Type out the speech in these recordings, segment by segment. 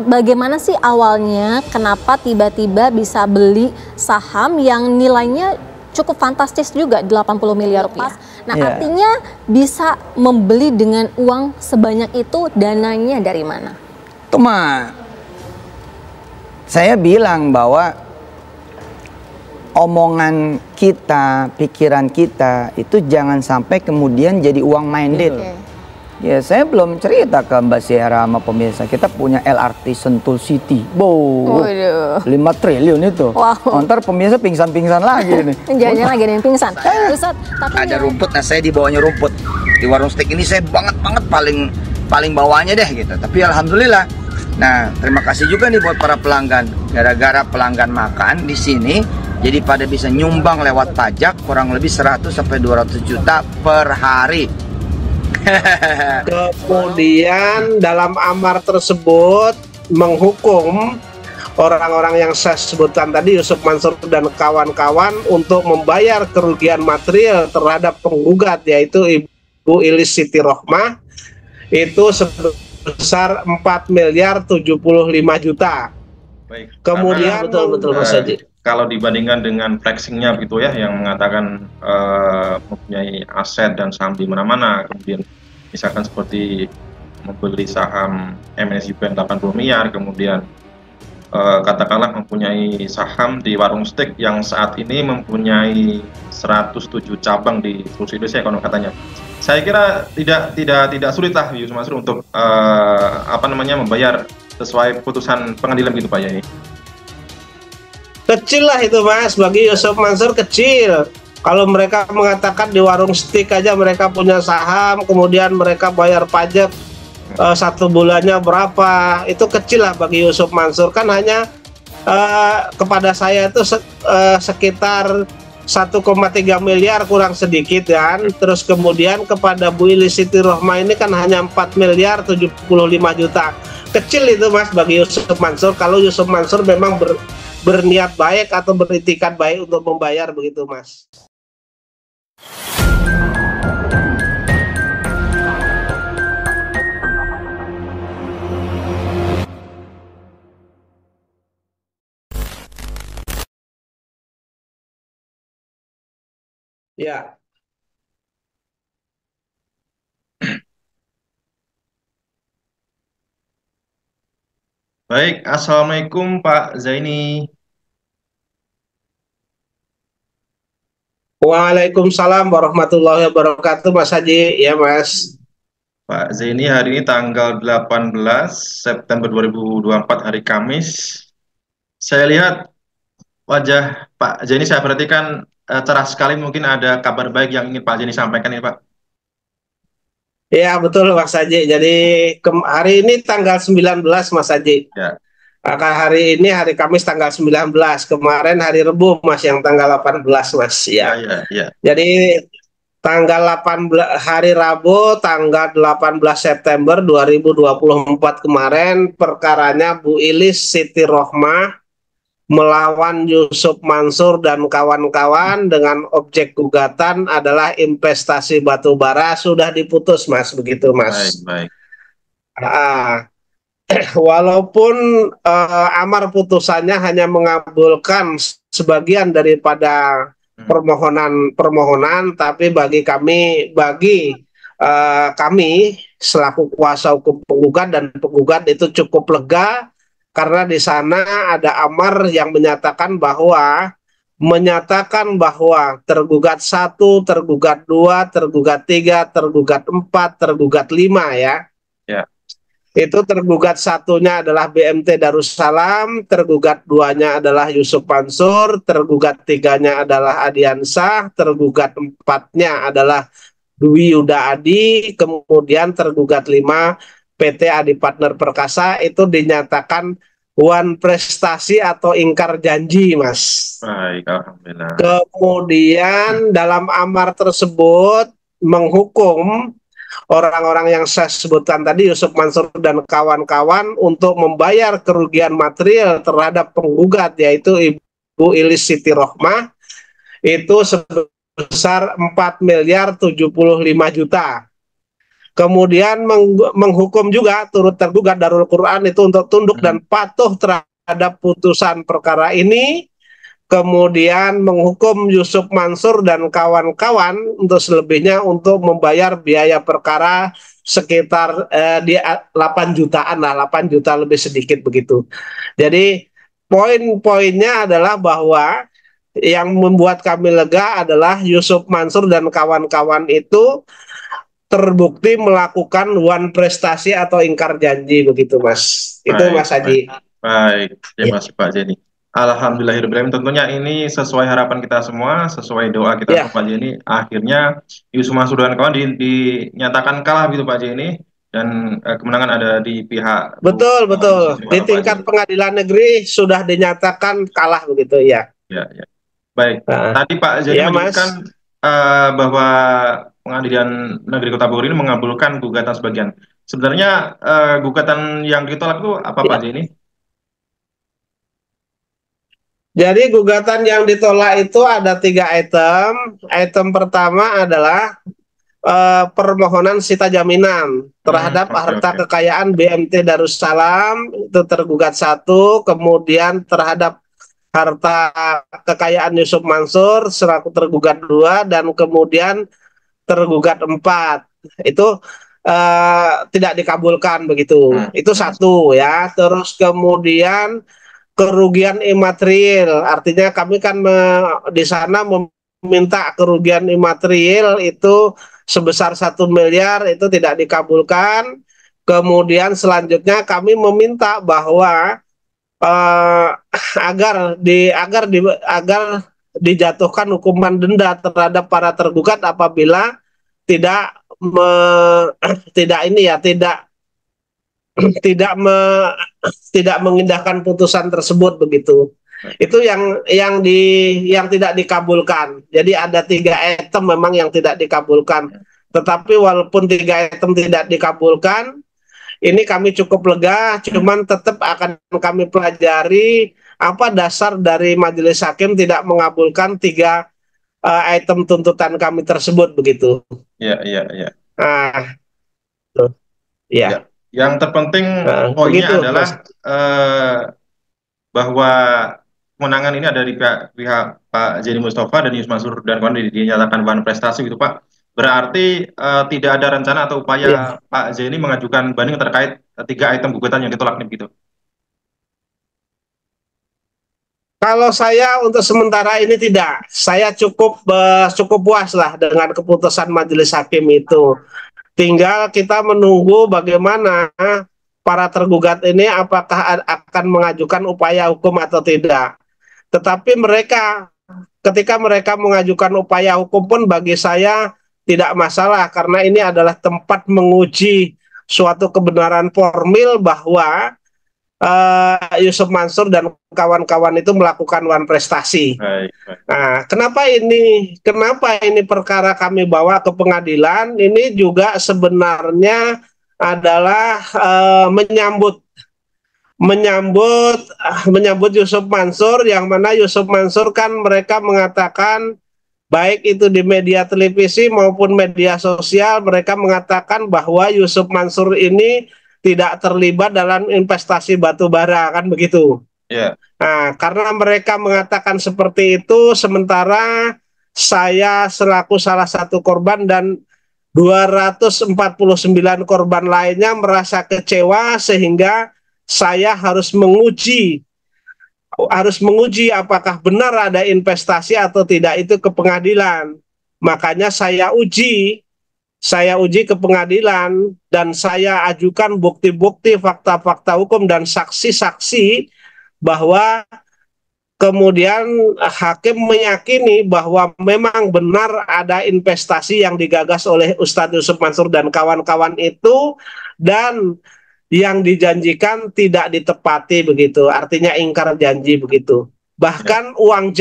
bagaimana sih awalnya, kenapa tiba-tiba bisa beli saham yang nilainya cukup fantastis juga, 80 miliar rupiah. Nah, artinya bisa membeli dengan uang sebanyak itu, dananya dari mana? Cuma saya bilang bahwa omongan kita, pikiran kita itu jangan sampai kemudian jadi uang minded. Ya, saya belum cerita ke Mbak Syahra sama pemirsa, kita punya LRT Sentul City. 5 triliun itu. Wow. Ntar pemirsa pingsan-pingsan lagi nih. Jangan lagi ada yang pingsan. Ustaz, tapi ada rumput, nah saya di bawahnya rumput. Di warung steak ini saya banget paling bawahnya deh gitu. Tapi alhamdulillah. Nah, terima kasih juga nih buat para pelanggan. Gara-gara pelanggan makan di sini, jadi pada bisa nyumbang lewat pajak kurang lebih 100 sampai 200 juta per hari. Kemudian dalam amar tersebut menghukum orang-orang yang saya sebutkan tadi, Yusuf Mansur dan kawan-kawan, untuk membayar kerugian material terhadap penggugat, yaitu Ibu Ilis Siti Rohmah, itu sebesar 4 miliar 75 juta. Baik. Kemudian betul Mas Haji. Kalau dibandingkan dengan flexingnya begitu ya, yang mengatakan mempunyai aset dan saham di mana-mana, kemudian misalkan seperti membeli saham MNC Band 80 miliar, kemudian katakanlah mempunyai saham di warung steak yang saat ini mempunyai 107 cabang di seluruh Indonesia konon katanya. Saya kira tidak sulit lah Yusuf Mansur untuk membayar sesuai putusan pengadilan gitu Pak Yai. Kecil lah itu Mas, bagi Yusuf Mansur kecil. Kalau mereka mengatakan di warung steak aja mereka punya saham, kemudian mereka bayar pajak 1 bulannya berapa, itu kecil lah bagi Yusuf Mansur. Kan hanya kepada saya itu sekitar 1,3 miliar kurang sedikit kan. Terus kemudian kepada Bu Ilis Siti Rohmah ini kan hanya 4 miliar 75 juta. Kecil itu Mas bagi Yusuf Mansur, kalau Yusuf Mansur memang berniat baik atau beritikat baik untuk membayar, begitu Mas. Ya. Baik, Assalamualaikum Pak Zaini. Waalaikumsalam warahmatullahi wabarakatuh Mas Haji. Ya Mas. Pak Zaini, hari ini tanggal 18 September 2024 hari Kamis. Saya lihat wajah Pak Zaini, saya perhatikan cerah sekali, mungkin ada kabar baik yang ingin Pak Zaini sampaikan ini Pak. Ya betul Mas Haji. Jadi hari ini tanggal 19 Mas Haji. Ya. Hari ini hari Kamis tanggal 19, kemarin hari Rebu Mas yang tanggal 18 Mas ya. Jadi tanggal 18 hari Rabu tanggal 18 September 2024 kemarin, perkaranya Bu Ilis Siti Rohmah melawan Yusuf Mansur dan kawan-kawan dengan objek gugatan adalah investasi batubara sudah diputus Mas, begitu Mas. Baik. Walaupun amar putusannya hanya mengabulkan sebagian daripada permohonan, tapi bagi kami selaku kuasa hukum penggugat dan penggugat itu cukup lega, karena di sana ada amar yang menyatakan bahwa tergugat 1, tergugat 2, tergugat 3, tergugat 4, tergugat 5 ya. Itu tergugat 1-nya adalah BMT Darussalam, tergugat 2-nya adalah Yusuf Mansur, tergugat 3-nya adalah Adiansah, tergugat 4-nya adalah Dwi Yuda Adi, kemudian tergugat 5 PT Adi Partner Perkasa, itu dinyatakan wan prestasi atau ingkar janji Mas. Baik, alhamdulillah. Kemudian dalam amar tersebut menghukum orang-orang yang saya sebutkan tadi, Yusuf Mansur dan kawan-kawan, untuk membayar kerugian material terhadap penggugat, yaitu Ibu Ilis Siti Rohmah, itu sebesar 4 miliar 75 juta. kemudian menghukum juga turut tergugat Darul Quran itu untuk tunduk dan patuh terhadap putusan perkara ini, kemudian menghukum Yusuf Mansur dan kawan-kawan untuk selebihnya untuk membayar biaya perkara sekitar di 8 jutaan lah, 8 juta lebih sedikit begitu. Jadi poin-poinnya adalah bahwa yang membuat kami lega adalah Yusuf Mansur dan kawan-kawan itu terbukti melakukan one prestasi atau ingkar janji begitu, Mas. Itu Mas Haji. Baik, terima kasih Pak Jeni. Alhamdulillahirrahmanirrahim, tentunya ini sesuai harapan kita semua, sesuai doa kita semua Pak Jeni. Akhirnya Yusuf Mansur dan kawan dinyatakan kalah gitu Pak Jeni, dan kemenangan ada di pihak betul. Di tingkat pengadilan negeri sudah dinyatakan kalah begitu ya. Ya. Baik. Tadi Pak Jeni menyebutkan bahwa Pengadilan Negeri Kota Bogor ini mengabulkan gugatan sebagian. Sebenarnya gugatan yang ditolak itu apa Pak Jeni? Jadi gugatan yang ditolak itu ada 3 item. Item pertama adalah permohonan sita jaminan terhadap harta kekayaan BMT Darussalam, itu tergugat 1, kemudian terhadap harta kekayaan Yusuf Mansur selaku tergugat 2, dan kemudian tergugat 4 itu tidak dikabulkan begitu. Itu 1 ya. Terus kemudian kerugian imaterial, artinya kami kan di sana meminta kerugian imaterial itu sebesar 1 miliar, itu tidak dikabulkan. Kemudian selanjutnya kami meminta bahwa agar dijatuhkan hukuman denda terhadap para tergugat apabila tidak tidak mengindahkan putusan tersebut begitu. Itu yang tidak dikabulkan. Jadi ada 3 item memang yang tidak dikabulkan. Tetapi walaupun 3 item tidak dikabulkan, ini kami cukup lega, cuman tetap akan kami pelajari apa dasar dari majelis hakim tidak mengabulkan 3 item tuntutan kami tersebut begitu. Iya. Ya. Yang terpenting poinnya adalah bahwa kemenangan ini ada di pihak Pak Jeni Mustafa dan Yusuf Mansur dan kawan dinyatakan bahan prestasi gitu Pak. Berarti tidak ada rencana atau upaya Pak Jeni mengajukan banding terkait 3 item gugatan yang ditolak nih begitu. Kalau saya untuk sementara ini tidak, saya cukup puas lah dengan keputusan majelis hakim itu. Tinggal kita menunggu bagaimana para tergugat ini apakah akan mengajukan upaya hukum atau tidak. Tetapi ketika mereka mengajukan upaya hukum pun bagi saya tidak masalah, karena ini adalah tempat menguji suatu kebenaran formil bahwa Yusuf Mansur dan kawan-kawan itu melakukan one prestasi. Nah, kenapa ini perkara kami bawa ke pengadilan? Ini juga sebenarnya adalah menyambut Yusuf Mansur, yang mana Yusuf Mansur kan mereka mengatakan baik itu di media televisi maupun media sosial, mereka mengatakan bahwa Yusuf Mansur ini tidak terlibat dalam investasi batu bara, kan begitu. Nah, karena mereka mengatakan seperti itu, sementara saya selaku salah satu korban dan 249 korban lainnya merasa kecewa, sehingga saya harus menguji apakah benar ada investasi atau tidak itu ke pengadilan. Makanya saya uji ke pengadilan dan saya ajukan bukti-bukti, fakta-fakta hukum dan saksi-saksi, bahwa kemudian hakim meyakini bahwa memang benar ada investasi yang digagas oleh Ustadz Yusuf Mansur dan kawan-kawan itu, dan yang dijanjikan tidak ditepati begitu, artinya ingkar janji begitu. Bahkan uang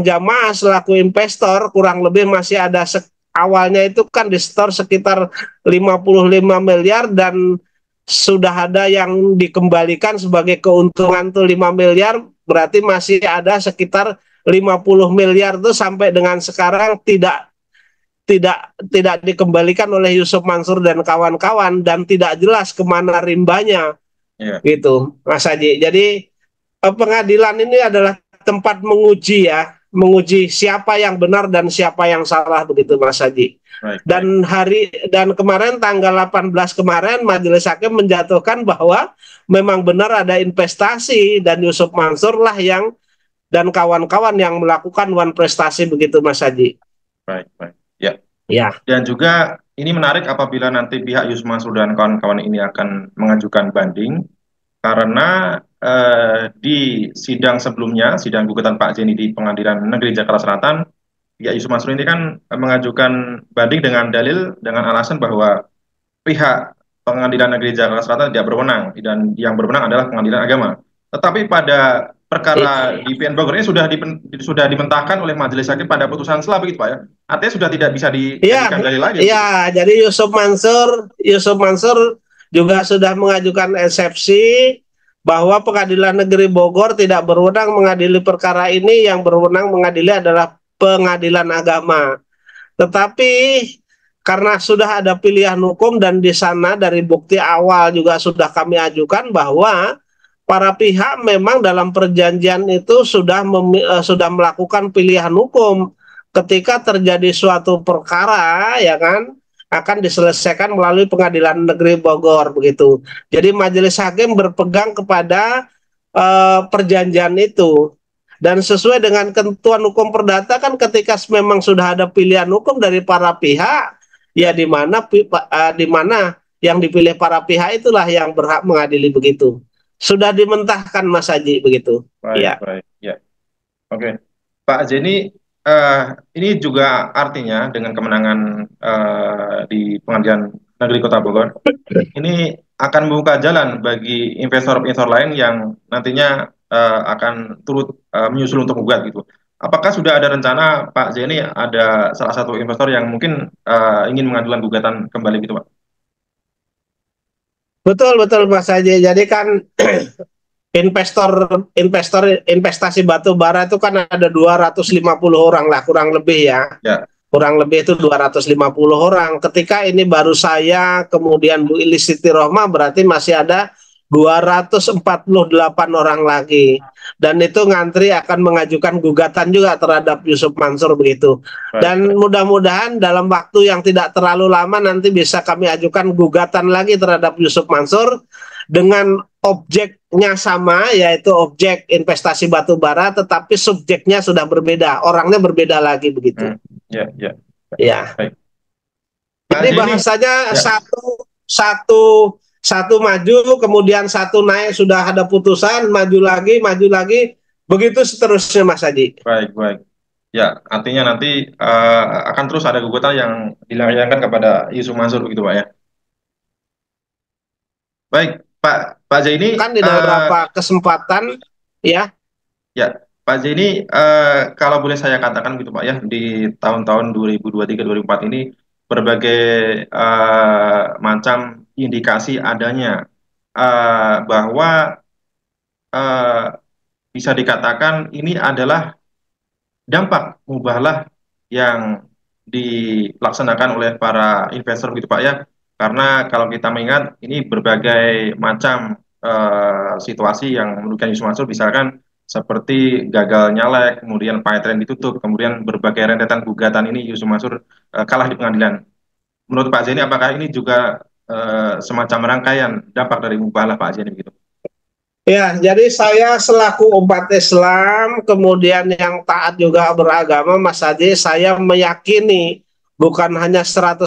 jamaah selaku investor kurang lebih masih ada awalnya itu kan di store sekitar 55 miliar dan sudah ada yang dikembalikan sebagai keuntungan tuh 5 miliar, berarti masih ada sekitar 50 miliar tuh sampai dengan sekarang tidak dikembalikan oleh Yusuf Mansur dan kawan-kawan, dan tidak jelas kemana rimbanya, gitu, Mas Haji. Jadi pengadilan ini adalah tempat menguji ya, menguji siapa yang benar dan siapa yang salah, begitu Mas Haji. Dan kemarin tanggal 18 kemarin Majelis Hakim menjatuhkan bahwa memang benar ada investasi dan Yusuf Mansur lah yang dan kawan-kawan yang melakukan one prestasi, begitu Mas Haji. Baik. Ya. Dan juga ini menarik apabila nanti pihak Yusuf Mansur dan kawan-kawan ini akan mengajukan banding, karena di sidang sebelumnya, sidang gugatan Pak Zeni di Pengadilan Negeri Jakarta Selatan, pihak Yusuf Mansur ini kan mengajukan banding dengan alasan bahwa pihak Pengadilan Negeri Jakarta Selatan tidak berwenang, dan yang berwenang adalah Pengadilan Agama. Tetapi pada perkara di PN Bogor ini sudah dimentahkan oleh Majelis Hakim pada putusan selah, begitu Pak ya? Artinya sudah tidak bisa dijadikan dalil lagi. Iya, jadi Yusuf Mansur juga sudah mengajukan eksepsi bahwa Pengadilan Negeri Bogor tidak berwenang mengadili perkara ini, yang berwenang mengadili adalah Pengadilan Agama. Tetapi karena sudah ada pilihan hukum dan di sana dari bukti awal juga sudah kami ajukan bahwa para pihak memang dalam perjanjian itu sudah melakukan pilihan hukum ketika terjadi suatu perkara, ya kan, akan diselesaikan melalui Pengadilan Negeri Bogor, begitu. Jadi Majelis Hakim berpegang kepada perjanjian itu, dan sesuai dengan ketentuan hukum perdata kan ketika memang sudah ada pilihan hukum dari para pihak, ya di mana yang dipilih para pihak itulah yang berhak mengadili, begitu. Sudah dimentahkan Mas Haji, begitu. Baik. Oke. Pak Zeni, ini juga artinya dengan kemenangan di Pengadilan Negeri Kota Bogor, ini akan membuka jalan bagi investor-investor lain yang nantinya akan turut menyusul untuk menggugat, gitu. Apakah sudah ada rencana Pak Zeni, ada salah satu investor yang mungkin ingin mengajukan gugatan kembali, gitu Pak? Betul Mas Haji. Jadi kan investasi batu bara itu kan ada 250 orang lah kurang lebih ya. Kurang lebih itu 250 orang. Ketika ini baru saya, kemudian Bu Ilis Siti Rohmah, berarti masih ada 248 orang lagi. Dan itu ngantri akan mengajukan gugatan juga terhadap Yusuf Mansur, begitu. Dan mudah-mudahan dalam waktu yang tidak terlalu lama nanti bisa kami ajukan gugatan lagi terhadap Yusuf Mansur dengan objeknya sama, yaitu objek investasi batu bara, tetapi subjeknya sudah berbeda, orangnya berbeda lagi, begitu. Ya. Jadi bahasanya satu maju, kemudian satu naik, sudah ada putusan, maju lagi, begitu seterusnya Mas Haji. Baik. Ya, artinya nanti akan terus ada gugatan yang dilayangkan kepada Yusuf Mansur, begitu Pak ya. Baik, Pak Zaini. Kan di beberapa kesempatan, ya. Ya, Pak Zaini, kalau boleh saya katakan gitu Pak ya, di tahun-tahun 2023-2024 ini berbagai macam indikasi adanya bahwa bisa dikatakan ini adalah dampak mubahalah yang dilaksanakan oleh para investor, gitu Pak ya. Karena kalau kita mengingat ini berbagai macam situasi yang merugikan Yusuf Mansur, misalkan seperti gagal nyalek, kemudian pipeline ditutup, kemudian berbagai rentetan gugatan ini Yusuf Mansur kalah di pengadilan. Menurut Pak Zaini, apakah ini juga semacam rangkaian dampak dari mubahalah Pak Zaini, begitu? Ya, jadi saya selaku umat Islam, kemudian yang taat juga beragama, Mas Haji, saya meyakini bukan hanya 100%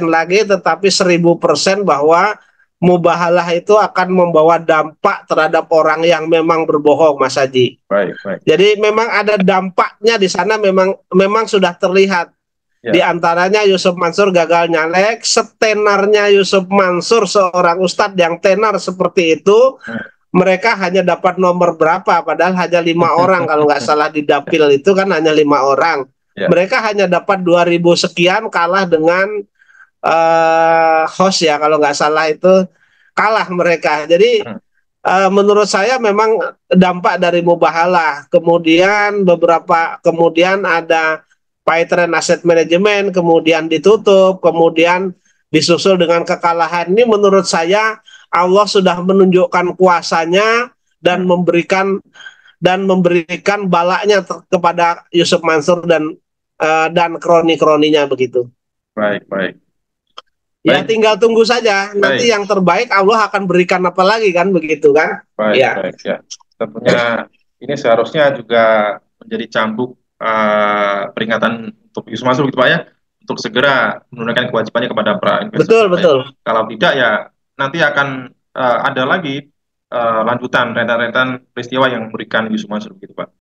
lagi, tetapi 1000% bahwa mubahalah itu akan membawa dampak terhadap orang yang memang berbohong, Mas Haji. Baik. Jadi memang ada dampaknya di sana, memang sudah terlihat. Di antaranya Yusuf Mansur gagal nyalek, setenarnya Yusuf Mansur seorang ustadz yang tenar seperti itu, mereka hanya dapat nomor berapa, padahal hanya 5 orang kalau nggak salah di dapil itu kan hanya 5 orang. Mereka hanya dapat 2000 sekian, kalah dengan host ya kalau nggak salah, itu kalah mereka. Jadi menurut saya memang dampak dari mubahalah. Kemudian ada Paytrend Asset Management, kemudian ditutup, kemudian disusul dengan kekalahan. Ini menurut saya Allah sudah menunjukkan kuasanya dan memberikan balaknya kepada Yusuf Mansur dan kroni-kroninya begitu. Baik, baik. Ya, tinggal tunggu saja. Nanti yang terbaik Allah akan berikan apa lagi kan begitu kan? Baik, ya. Baik ya. Tentunya ini seharusnya juga menjadi cambuk peringatan untuk Yusuf Mansur gitu Pak ya, untuk segera menunaikan kewajibannya kepada para investor. Betul. Kalau tidak ya nanti akan ada lagi lanjutan rentetan peristiwa yang memberikan Yusuf Mansur gitu Pak.